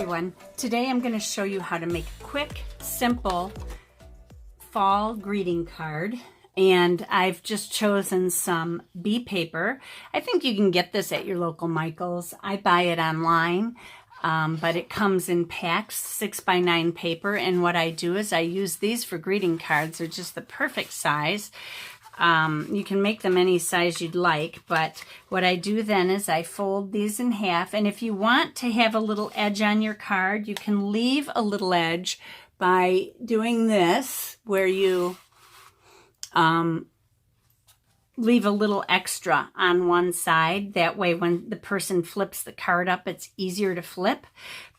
everyone. Today I'm going to show you how to make a quick, simple fall greeting card. And I've just chosen some bee paper. I think you can get this at your local Michael's. I buy it online, but it comes in packs, 6x9 paper. And what I do is I use these for greeting cards. They're just the perfect size. You can make them any size you'd like, but what I do then is I fold these in half, and if you want to have a little edge on your card, you can leave a little edge by doing this, where you leave a little extra on one side. That way when the person flips the card up, it's easier to flip.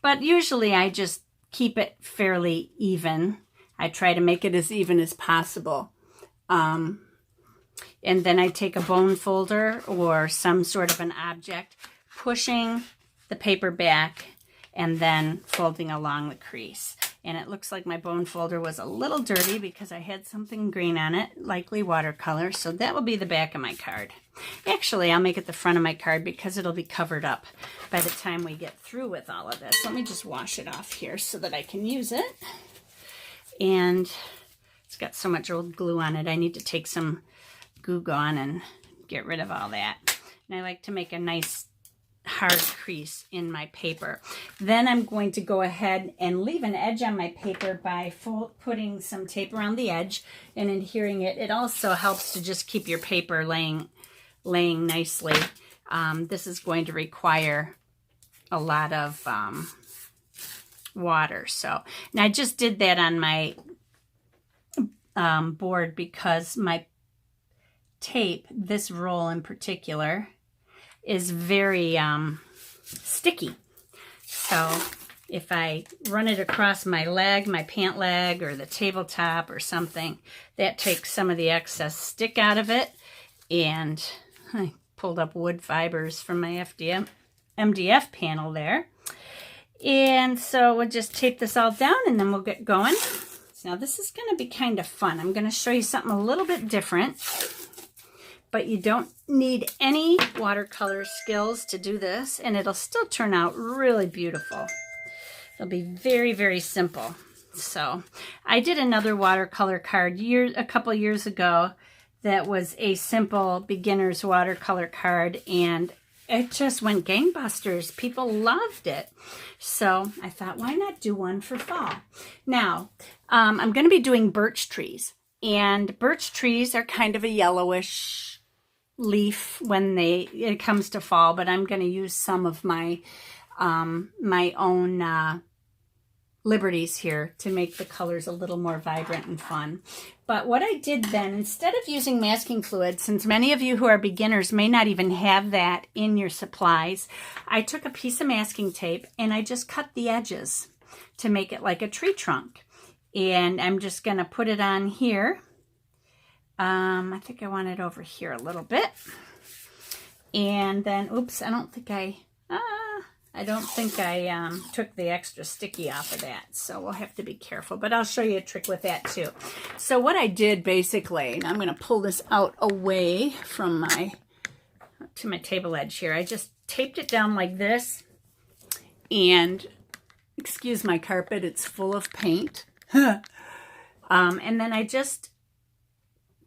But usually I just keep it fairly even. I try to make it as even as possible. And then I take a bone folder or some sort of an object, pushing the paper back and then folding along the crease. And it looks like my bone folder was a little dirty because I had something green on it, likely watercolor. So that will be the back of my card. Actually, I'll make it the front of my card because it'll be covered up by the time we get through with all of this. Let me just wash it off here so that I can use it. And it's got so much old glue on it, I need to take some Goo Gone and get rid of all that. And I like to make a nice hard crease in my paper. Then I'm going to go ahead and leave an edge on my paper by putting some tape around the edge and adhering it. It also helps to just keep your paper laying nicely. This is going to require a lot of water. So, and I just did that on my board because my tape, this roll in particular, is very sticky. So if I run it across my leg, my pant leg, or the tabletop or something, that takes some of the excess stick out of it. And I pulled up wood fibers from my MDF panel there. And so we'll just tape this all down and then we'll get going. So now this is going to be kind of fun. I'm going to show you something a little bit different. But you don't need any watercolor skills to do this, and it'll still turn out really beautiful. It'll be very, very simple. So I did another watercolor card a couple years ago that was a simple beginner's watercolor card, and it just went gangbusters. People loved it. So I thought, why not do one for fall? Now, I'm going to be doing birch trees, and birch trees are kind of a yellowish leaf when it comes to fall, but I'm going to use some of my my own liberties here to make the colors a little more vibrant and fun. But what I did then, instead of using masking fluid, since many of you who are beginners may not even have that in your supplies, I took a piece of masking tape and I just cut the edges to make it like a tree trunk. And I'm just going to put it on here. I think I want it over here a little bit. And then, oops, I don't think I took the extra sticky off of that. So we'll have to be careful, but I'll show you a trick with that too. So what I did basically, and I'm going to pull this out away from my table edge here. I just taped it down like this, and excuse my carpet, it's full of paint. And then I just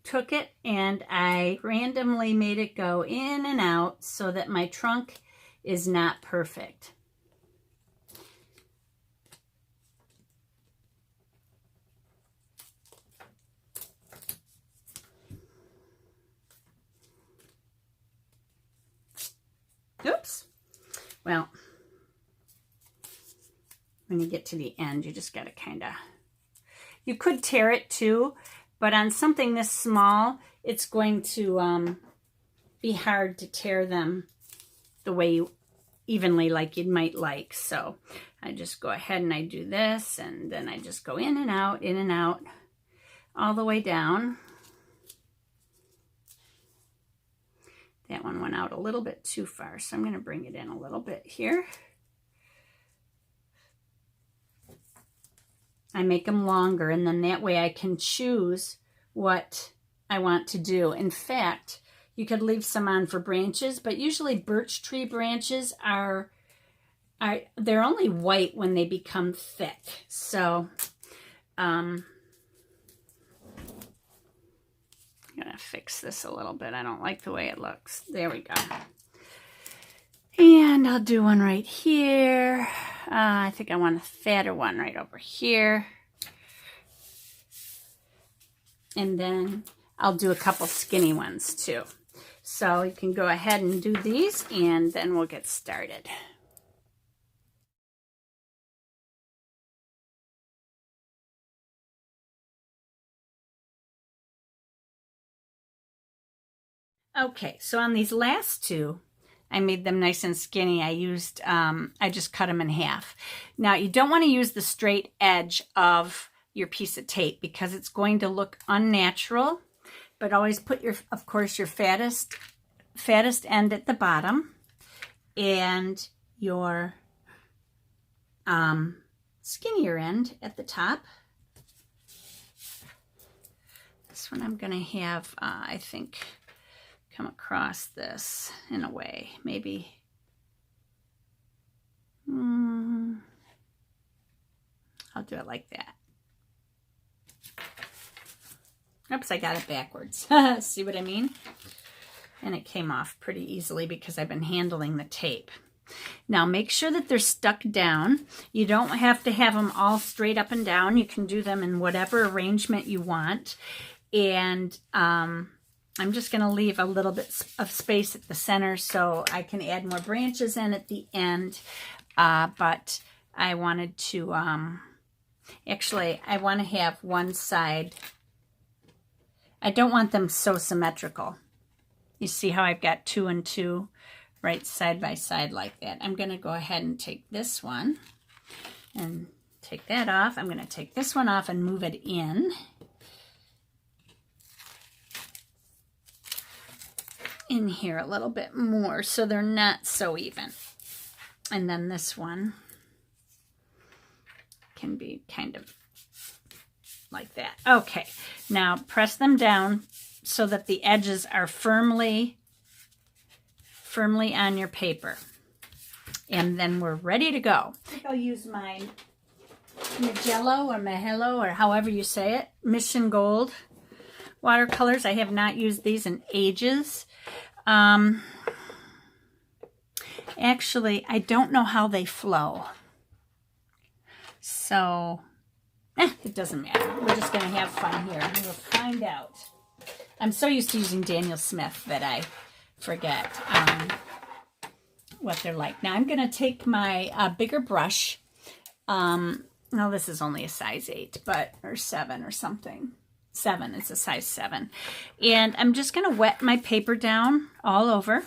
took it and I randomly made it go in and out so that my trunk is not perfect. Oops. Well, when you get to the end, you just got to kind of, you could tear it too, but on something this small, it's going to be hard to tear them the way evenly like you might like. So I just go ahead and I do this, and then I just go in and out, all the way down. That one went out a little bit too far, so I'm going to bring it in a little bit here. I make them longer, and then that way I can choose what I want to do. In fact, you could leave some on for branches, but usually birch tree branches are they're only white when they become thick. So I'm gonna fix this a little bit. I don't like the way it looks. There we go. And I'll do one right here. I think I want a fatter one right over here. And then I'll do a couple skinny ones too. So you can go ahead and do these, and then we'll get started. Okay, so on these last two, I made them nice and skinny. I just cut them in half. Now, you don't want to use the straight edge of your piece of tape because it's going to look unnatural, but always put of course, your fattest end at the bottom and your skinnier end at the top. This one I'm going to have, I think, come across this in a way, maybe. I'll do it like that. Oops, I got it backwards. See what I mean? And it came off pretty easily because I've been handling the tape. Now make sure that they're stuck down. You don't have to have them all straight up and down. You can do them in whatever arrangement you want. And I'm just going to leave a little bit of space at the center so I can add more branches in at the end. But I wanted to, actually, I want to have one side. I don't want them so symmetrical. You see how I've got 2 and 2 right side by side like that. I'm going to go ahead and take this one and take that off. I'm going to take this one off and move it in. In here a little bit more so they're not so even. And then this one can be kind of like that. Okay, now press them down so that the edges are firmly on your paper. And then we're ready to go. I think I'll use my Magello or Mahelo or however you say it, Mission Gold watercolors. I have not used these in ages. Actually, I don't know how they flow. So, it doesn't matter. We're just going to have fun here. We'll find out. I'm so used to using Daniel Smith that I forget what they're like. Now, I'm going to take my bigger brush. No, this is only a size 8, or 7 or something. 7, it's a size 7. And I'm just going to wet my paper down all over.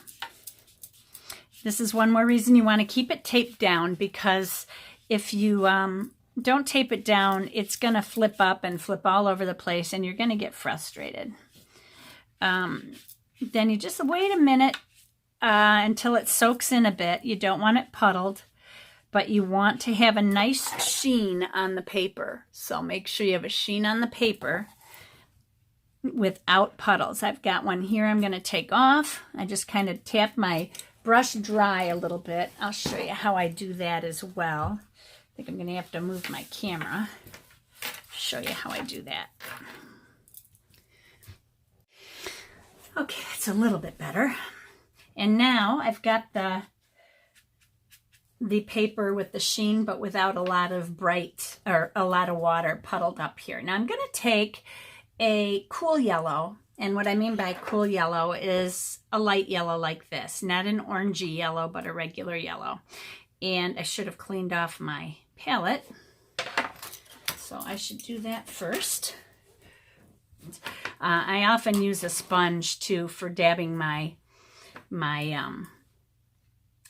This is one more reason you want to keep it taped down, because if you don't tape it down, it's going to flip up and flip all over the place and you're going to get frustrated. Then you just wait a minute until it soaks in a bit. You don't want it puddled, but you want to have a nice sheen on the paper. So make sure you have a sheen on the paper without puddles. I've got one here I'm going to take off. I just kind of tap my brush dry a little bit. I'll show you how I do that as well. I think I'm going to have to move my camera. Show you how I do that. Okay, it's a little bit better. And now I've got the paper with the sheen, but without a lot of bright or a lot of water puddled up here. Now I'm going to take a cool yellow, and what I mean by cool yellow is a light yellow like this, not an orangey yellow, but a regular yellow. And I should have cleaned off my palette, so I should do that first. I often use a sponge too for dabbing my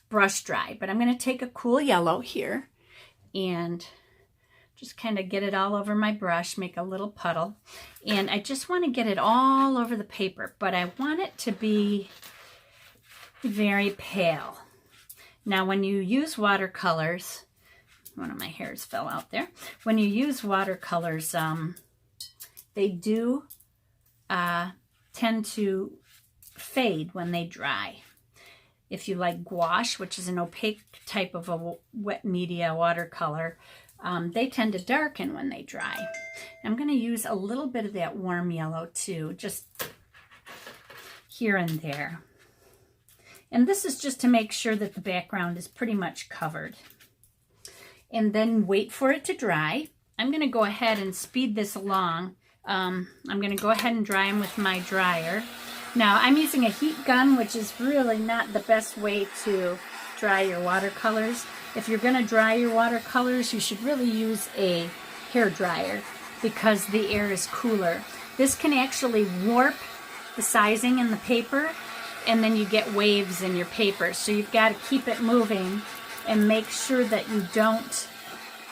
brush dry, but I'm going to take a cool yellow here and just kind of get it all over my brush, make a little puddle. And I just want to get it all over the paper, but I want it to be very pale. Now, when you use watercolors, one of my hairs fell out there. When you use watercolors, they do tend to fade when they dry. if you like gouache, which is an opaque type of a wet media watercolor, they tend to darken when they dry. I'm going to use a little bit of that warm yellow too, just here and there. And this is just to make sure that the background is pretty much covered. And then wait for it to dry. I'm going to go ahead and speed this along. I'm going to go ahead and dry them with my dryer. Now, I'm using a heat gun, which is really not the best way to dry your watercolors. If you're going to dry your watercolors, you should really use a hair dryer because the air is cooler. This can actually warp the sizing in the paper, and then you get waves in your paper. So you've got to keep it moving and make sure that you don't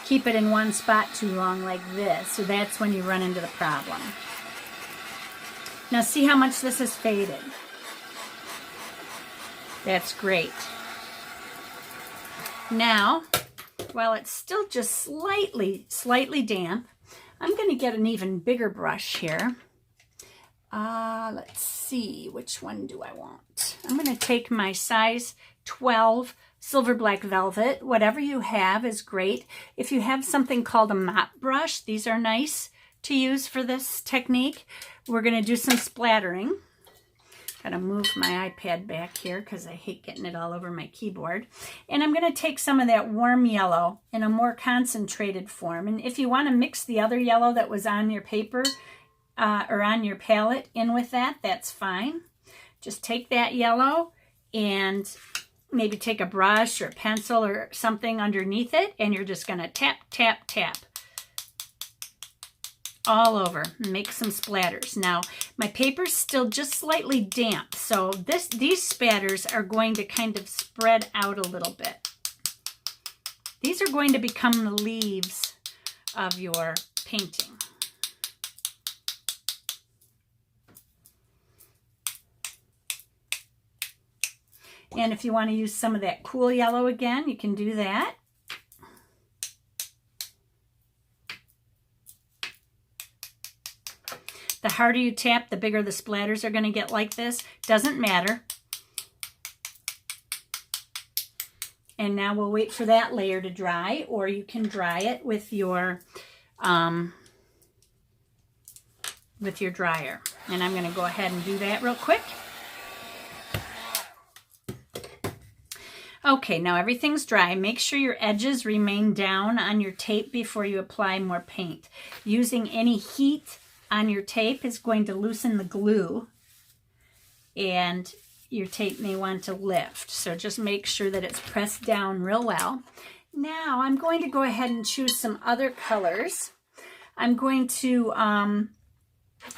keep it in one spot too long like this. So that's when you run into the problem. Now see how much this has faded. That's great. Now, while it's still just slightly damp, I'm going to get an even bigger brush here. Let's see, which one do I want? I'm going to take my size 12 silver black velvet. Whatever you have is great. If you have something called a mop brush, these are nice to use for this technique. We're going to do some splattering. Gotta move my iPad back here because I hate getting it all over my keyboard. And I'm going to take some of that warm yellow in a more concentrated form. And if you want to mix the other yellow that was on your paper or on your palette in with that, that's fine. Just take that yellow and maybe take a brush or a pencil or something underneath it, and you're just going to tap, tap, tap all over and make some splatters. Now, my paper's still just slightly damp, so these spatters are going to kind of spread out a little bit. These are going to become the leaves of your painting. And if you want to use some of that cool yellow again, you can do that. The harder you tap, the bigger the splatters are going to get like this. Doesn't matter. And now we'll wait for that layer to dry, or you can dry it with your dryer. And I'm going to go ahead and do that real quick. Okay, now everything's dry. Make sure your edges remain down on your tape before you apply more paint. Using any heat on your tape is going to loosen the glue, and your tape may want to lift. So just make sure that it's pressed down real well. Now I'm going to go ahead and choose some other colors. I'm going to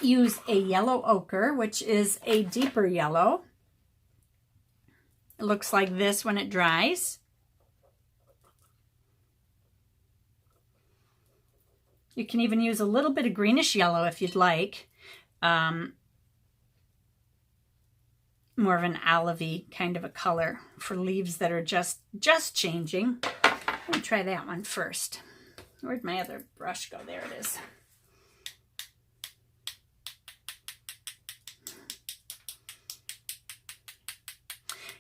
use a yellow ochre, which is a deeper yellow. It looks like this when it dries. You can even use a little bit of greenish yellow if you'd like. More of an olive-y kind of a color for leaves that are just changing. Let me try that one first. Where'd my other brush go? There it is.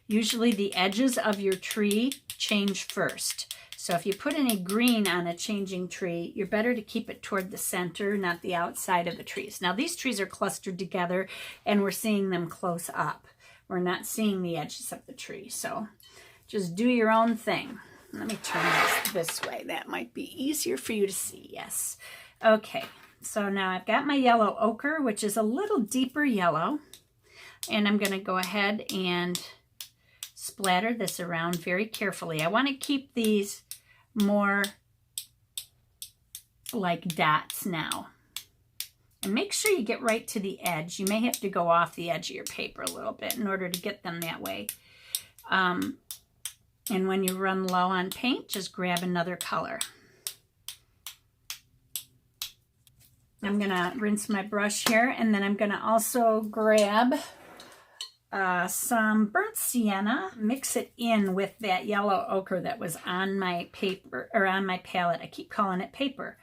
Usually the edges of your tree change first. So if you put any green on a changing tree, you're better to keep it toward the center, not the outside of the trees. Now these trees are clustered together and we're seeing them close up. We're not seeing the edges of the tree. So just do your own thing. Let me turn this way. That might be easier for you to see. Yes. Okay. So now I've got my yellow ochre, which is a little deeper yellow. And I'm going to go ahead and splatter this around very carefully. I want to keep these more like dots now. And make sure you get right to the edge. You may have to go off the edge of your paper a little bit in order to get them that way. And when you run low on paint, just grab another color. I'm going to rinse my brush here, and then I'm going to also grab some burnt sienna, mix it in with that yellow ochre that was on my paper, or on my palette. I keep calling it paper.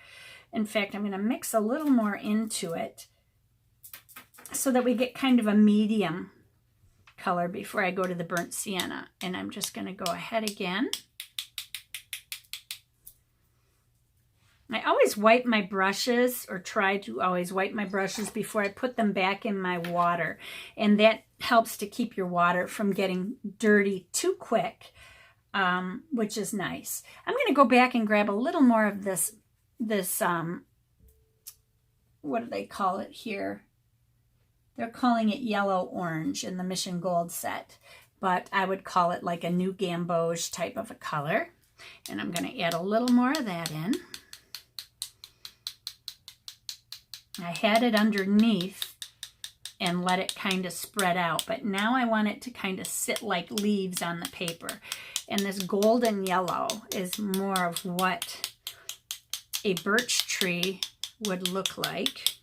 In fact, I'm going to mix a little more into it so that we get kind of a medium watercolor before I go to the burnt sienna. And I'm just going to go ahead again. I always wipe my brushes, or try to always wipe my brushes before I put them back in my water. And that helps to keep your water from getting dirty too quick, which is nice. I'm going to go back and grab a little more of this what do they call it here? They're calling it yellow orange in the Mission Gold set, but I would call it like a new gamboge type of a color. And I'm going to add a little more of that in. I had it underneath and let it kind of spread out, but now I want it to kind of sit like leaves on the paper. And this golden yellow is more of what a birch tree would look like.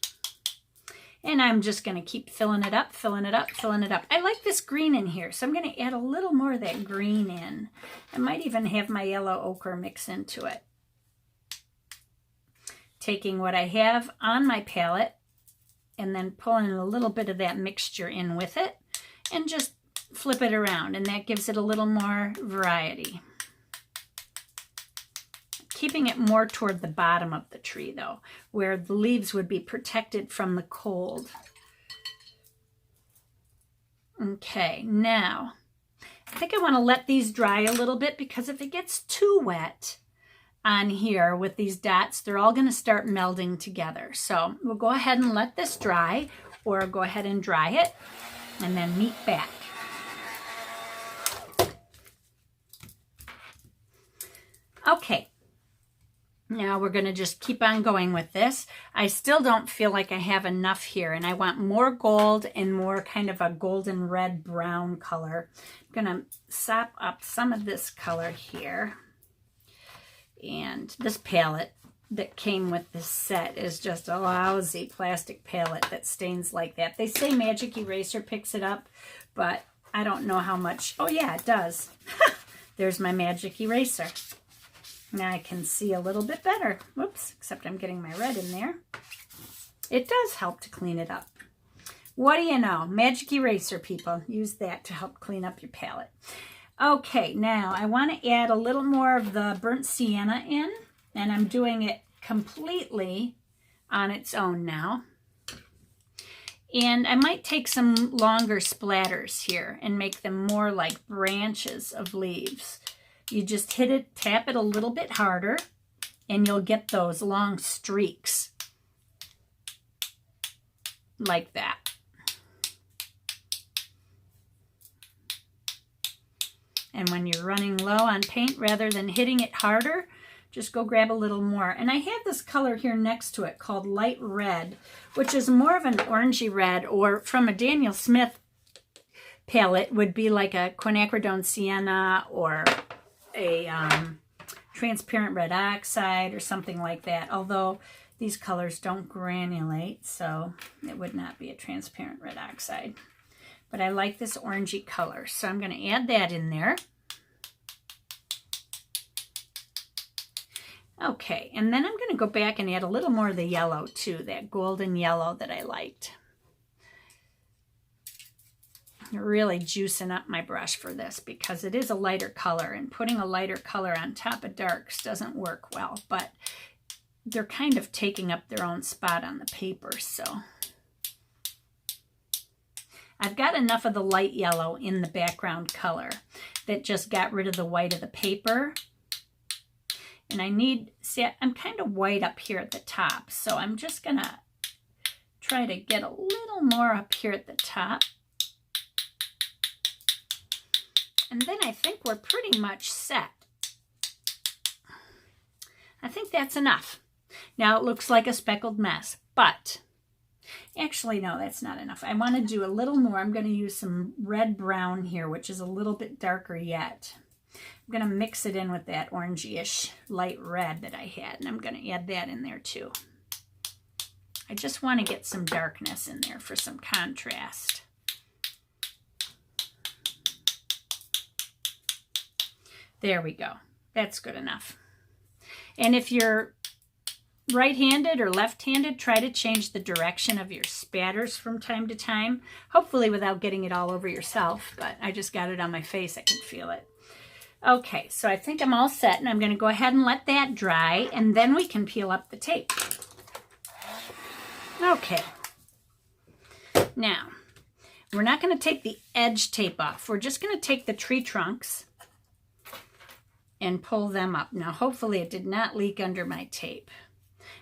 And I'm just going to keep filling it up, filling it up, filling it up. I like this green in here, so I'm going to add a little more of that green in. I might even have my yellow ochre mix into it. Taking what I have on my palette and then pulling a little bit of that mixture in with it and just flip it around, and that gives it a little more variety. Keeping it more toward the bottom of the tree though, where the leaves would be protected from the cold. Okay, now I think I want to let these dry a little bit, because if it gets too wet on here with these dots, they're all going to start melding together. So we'll go ahead and let this dry, or go ahead and dry it and then meet back. Okay. Now we're going to just keep on going with this. I still don't feel like I have enough here, and I want more gold and more kind of a golden red brown color. I'm going to sop up some of this color here. And this palette that came with this set is just a lousy plastic palette that stains like that. They say Magic Eraser picks it up, but I don't know how much. Oh yeah, it does. There's my Magic Eraser. Now I can see a little bit better. Whoops, except I'm getting my red in there. It does help to clean it up. What do you know? Magic Eraser, people. Use that to help clean up your palette. Okay, now I want to add a little more of the burnt sienna in, and I'm doing it completely on its own now. And I might take some longer splatters here and make them more like branches of leaves. You just hit it, tap it a little bit harder, and you'll get those long streaks like that. And when you're running low on paint, rather than hitting it harder, just go grab a little more. And I have this color here next to it called Light Red, which is more of an orangey red, or from a Daniel Smith palette would be like a quinacridone sienna, or a transparent red oxide, or something like that. Although these colors don't granulate, so it would not be a transparent red oxide. But I like this orangey color, so I'm going to add that in there. Okay, and then I'm going to go back and add a little more of the yellow too, that golden yellow that I liked. Really juicing up my brush for this, because it is a lighter color, and putting a lighter color on top of darks doesn't work well, but they're kind of taking up their own spot on the paper. So I've got enough of the light yellow in the background color that just got rid of the white of the paper. And I need, see, I'm kind of white up here at the top, so I'm just gonna try to get a little more up here at the top. And then I think we're pretty much set. I think that's enough. Now it looks like a speckled mess, but actually no, that's not enough. I want to do a little more. I'm going to use some red brown here, which is a little bit darker yet. I'm going to mix it in with that orangey-ish light red that I had, and I'm going to add that in there too. I just want to get some darkness in there for some contrast. There we go. That's good enough. And if you're right-handed or left-handed, try to change the direction of your spatters from time to time, hopefully without getting it all over yourself, but I just got it on my face. I can feel it. Okay, so I think I'm all set, and I'm going to go ahead and let that dry, and then we can peel up the tape. Okay. Now, we're not going to take the edge tape off. We're just going to take the tree trunks and pull them up. Now, hopefully it did not leak under my tape.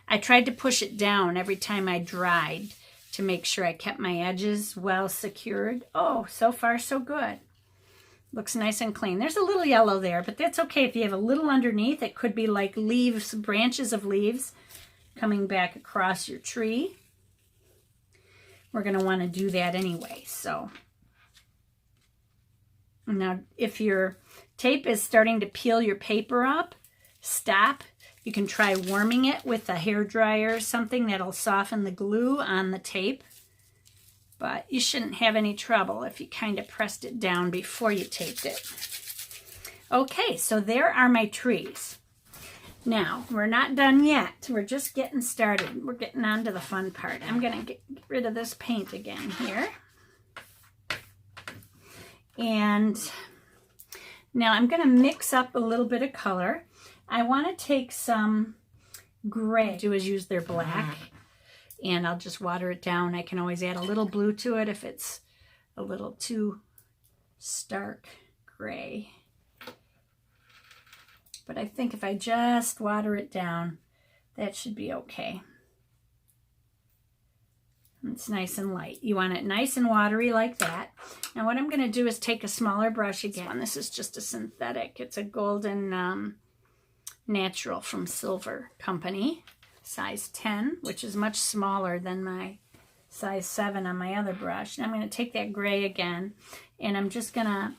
I tried to push it down every time I dried to make sure I kept my edges well secured. Oh, so far so good. Looks nice and clean. There's a little yellow there, but that's okay. If you have a little underneath, it could be like leaves, branches of leaves coming back across your tree. We're going to want to do that anyway. So now if your tape is starting to peel your paper up, stop. You can try warming it with a hairdryer or something that'll soften the glue on the tape. But you shouldn't have any trouble if you kind of pressed it down before you taped it. Okay, so there are my trees. Now, we're not done yet. We're just getting started. We're getting on to the fun part. I'm going to get rid of this paint again here. And now I'm going to mix up a little bit of color. I want to take some gray. Do is use their black. And I'll just water it down. I can always add a little blue to it if it's a little too stark gray. But I think if I just water it down, that should be okay. It's nice and light. You want it nice and watery like that. Now what I'm going to do is take a smaller brush again. This is just a synthetic. It's a golden natural from Silver Company. Size 10, which is much smaller than my size 7 on my other brush. And I'm going to take that gray again, and I'm just going to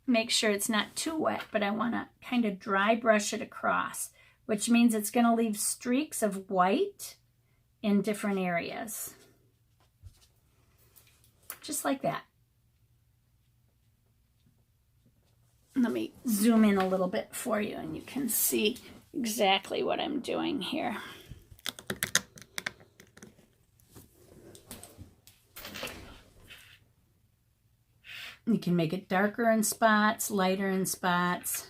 make sure it's not too wet, but I want to kind of dry brush it across, which means it's going to leave streaks of white in different areas. Just like that. Let me zoom in a little bit for you, and you can see exactly what I'm doing here. You can make it darker in spots, lighter in spots.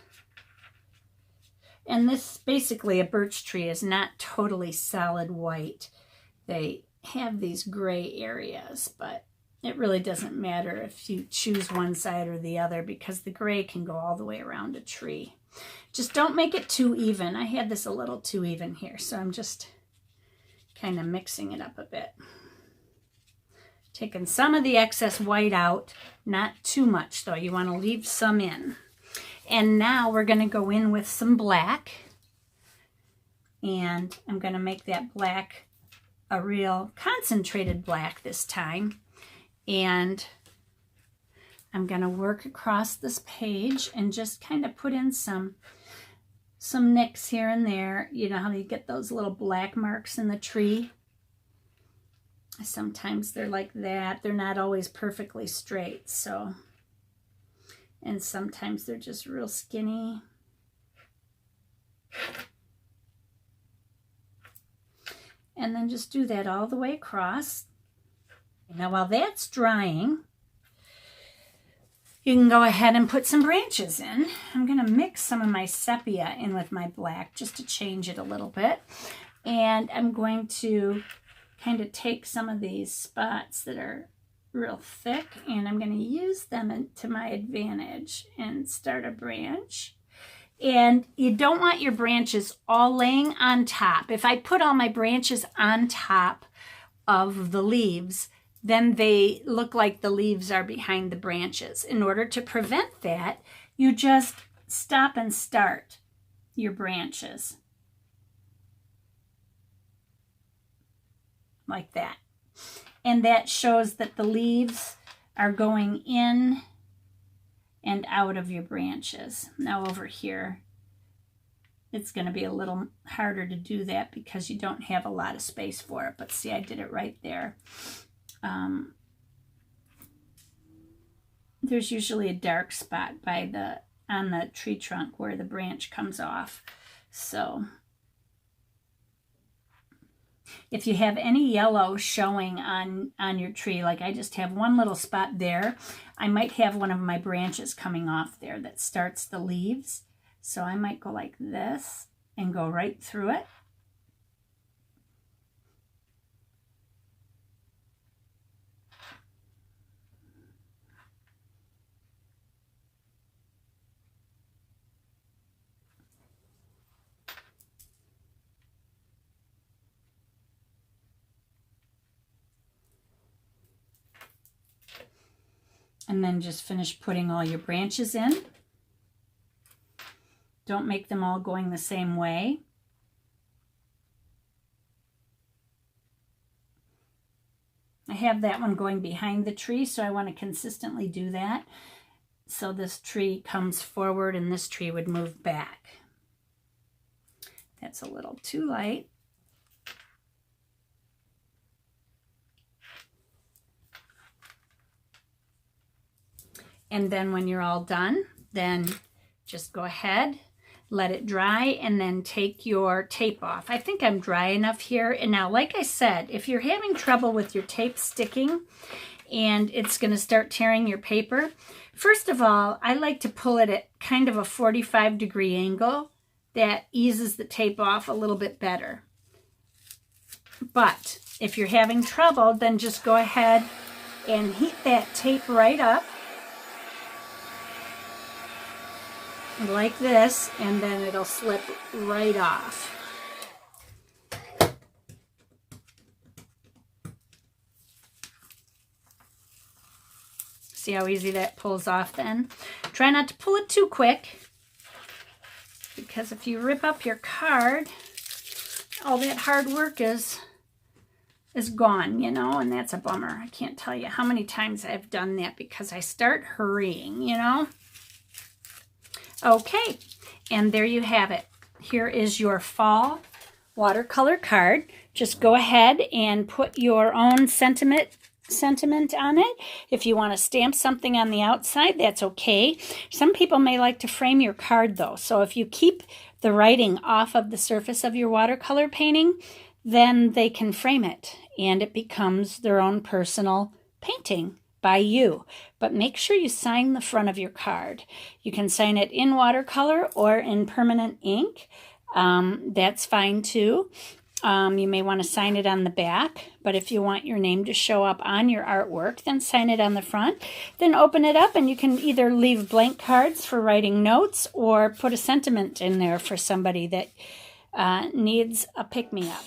And this, basically, a birch tree is not totally solid white. They have these gray areas, but it really doesn't matter if you choose one side or the other because the gray can go all the way around a tree. Just don't make it too even. I had this a little too even here, so I'm just kind of mixing it up a bit. Taking some of the excess white out, not too much though. You want to leave some in. And now we're going to go in with some black. And I'm going to make that black a real concentrated black this time. And I'm going to work across this page and just kind of put in some nicks here and there. You know how you get those little black marks in the tree? Sometimes they're like that. They're not always perfectly straight, so. And sometimes they're just real skinny. And then just do that all the way across. Now while that's drying, you can go ahead and put some branches in. I'm going to mix some of my sepia in with my black just to change it a little bit. And I'm going to kind of take some of these spots that are real thick, and I'm going to use them to my advantage and start a branch. And you don't want your branches all laying on top. If I put all my branches on top of the leaves, then they look like the leaves are behind the branches. In order to prevent that, you just stop and start your branches. Like that. And that shows that the leaves are going in and out of your branches. Now over here, it's going to be a little harder to do that because you don't have a lot of space for it. But see, I did it right there. There's usually a dark spot on the tree trunk where the branch comes off. So If you have any yellow showing on your tree, like I just have one little spot there, I might have one of my branches coming off there that starts the leaves. So I might go like this and go right through it. And then just finish putting all your branches in. Don't make them all going the same way. I have that one going behind the tree, so I want to consistently do that. So this tree comes forward and this tree would move back. That's a little too light. And then when you're all done, then just go ahead, let it dry, and then take your tape off. I think I'm dry enough here. And now, like I said, if you're having trouble with your tape sticking and it's going to start tearing your paper, first of all, I like to pull it at kind of a 45-degree angle. That eases the tape off a little bit better. But if you're having trouble, then just go ahead and heat that tape right up. Like this, and then it'll slip right off. See how easy that pulls off then? Try not to pull it too quick, because if you rip up your card, all that hard work is gone, you know, and that's a bummer. I can't tell you how many times I've done that because I start hurrying, you know. Okay, and there you have it. Here is your fall watercolor card. Just go ahead and put your own sentiment on it. If you want to stamp something on the outside, that's okay. Some people may like to frame your card though. So if you keep the writing off of the surface of your watercolor painting, then they can frame it and it becomes their own personal painting by you. But make sure you sign the front of your card. You can sign it in watercolor or in permanent ink. That's fine too. You may want to sign it on the back, but if you want your name to show up on your artwork, then sign it on the front. Then open it up and you can either leave blank cards for writing notes or put a sentiment in there for somebody that needs a pick-me-up.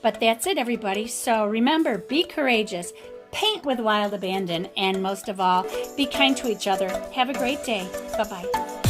But that's it, everybody. So remember, be courageous. Paint with wild abandon, and most of all, be kind to each other. Have a great day. Bye-bye.